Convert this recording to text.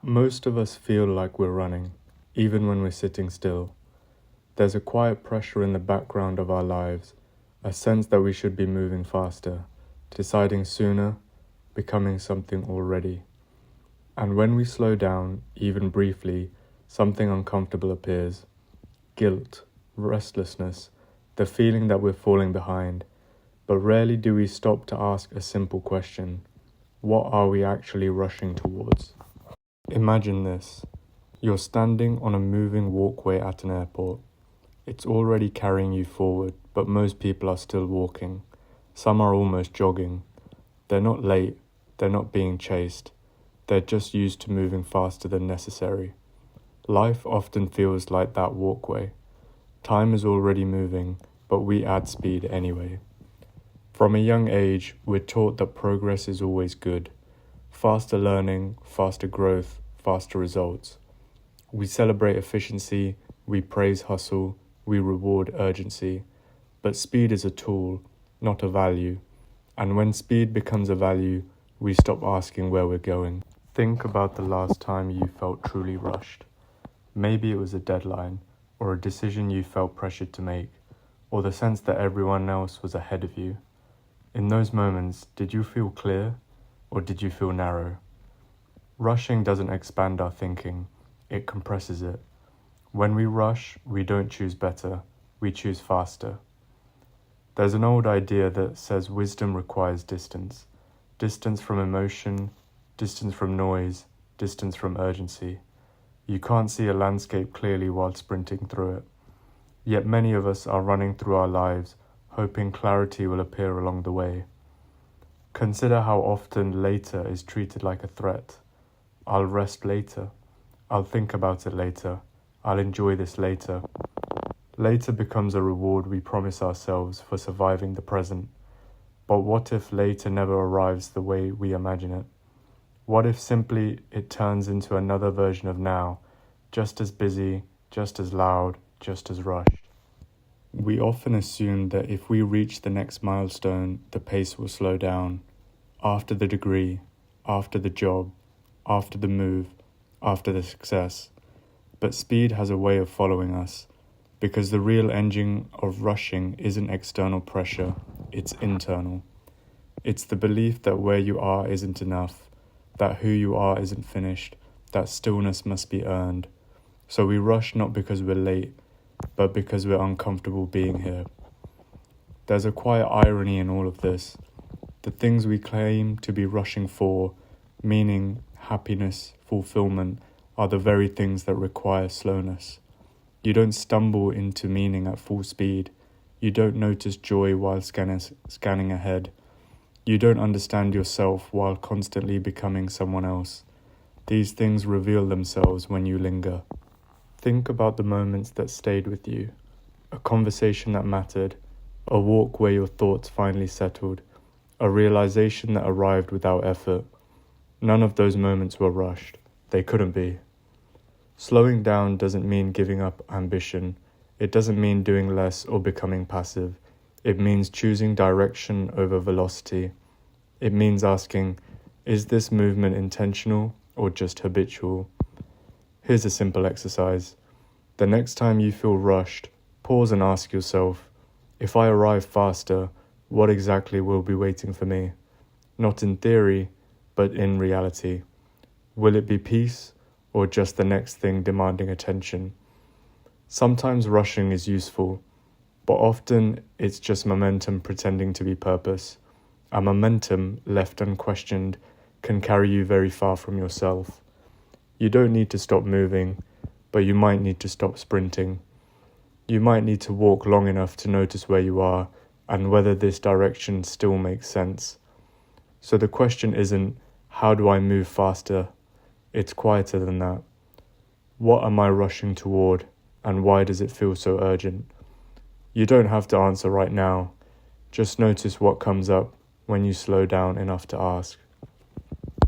Most of us feel like we're running, even when we're sitting still. There's a quiet pressure in the background of our lives, a sense that we should be moving faster, deciding sooner, becoming something already. And when we slow down, even briefly, something uncomfortable appears. Guilt, restlessness, the feeling that we're falling behind. But rarely do we stop to ask a simple question. What are we actually rushing towards? Imagine this. You're standing on a moving walkway at an airport. It's already carrying you forward, but most people are still walking. Some are almost jogging. They're not late, they're not being chased. They're just used to moving faster than necessary. Life often feels like that walkway. Time is already moving, but we add speed anyway. From a young age, we're taught that progress is always good. Faster learning, faster growth, faster results. We celebrate efficiency, we praise hustle, we reward urgency. But speed is a tool, not a value. And when speed becomes a value, we stop asking where we're going. Think about the last time you felt truly rushed. Maybe it was a deadline, or a decision you felt pressured to make, or the sense that everyone else was ahead of you. In those moments, did you feel clear, or did you feel narrow? Rushing doesn't expand our thinking, it compresses it. When we rush, we don't choose better, we choose faster. There's an old idea that says wisdom requires distance. Distance from emotion, distance from noise, distance from urgency. You can't see a landscape clearly while sprinting through it. Yet many of us are running through our lives, hoping clarity will appear along the way. Consider how often later is treated like a threat. I'll rest later. I'll think about it later. I'll enjoy this later. Later becomes a reward we promise ourselves for surviving the present. But what if later never arrives the way we imagine it? What if simply it turns into another version of now, just as busy, just as loud, just as rushed? We often assume that if we reach the next milestone, the pace will slow down. After the degree, after the job, after the move, after the success. But speed has a way of following us, because the real engine of rushing isn't external pressure, it's internal. It's the belief that where you are isn't enough, that who you are isn't finished, that stillness must be earned. So we rush not because we're late, but because we're uncomfortable being here. There's a quiet irony in all of this. The things we claim to be rushing for, meaning, happiness, fulfillment, are the very things that require slowness. You don't stumble into meaning at full speed. You don't notice joy while scanning ahead. You don't understand yourself while constantly becoming someone else. These things reveal themselves when you linger. Think about the moments that stayed with you. A conversation that mattered, a walk where your thoughts finally settled, a realization that arrived without effort. None of those moments were rushed. They couldn't be. Slowing down doesn't mean giving up ambition. It doesn't mean doing less or becoming passive. It means choosing direction over velocity. It means asking, is this movement intentional or just habitual? Here's a simple exercise. The next time you feel rushed, pause and ask yourself, if I arrive faster, what exactly will be waiting for me? Not in theory, but in reality. Will it be peace or just the next thing demanding attention? Sometimes rushing is useful, but often it's just momentum pretending to be purpose. A momentum, left unquestioned, can carry you very far from yourself. You don't need to stop moving, but you might need to stop sprinting. You might need to walk long enough to notice where you are and whether this direction still makes sense. So the question isn't, how do I move faster? It's quieter than that. What am I rushing toward, and why does it feel so urgent? You don't have to answer right now. Just notice what comes up when you slow down enough to ask.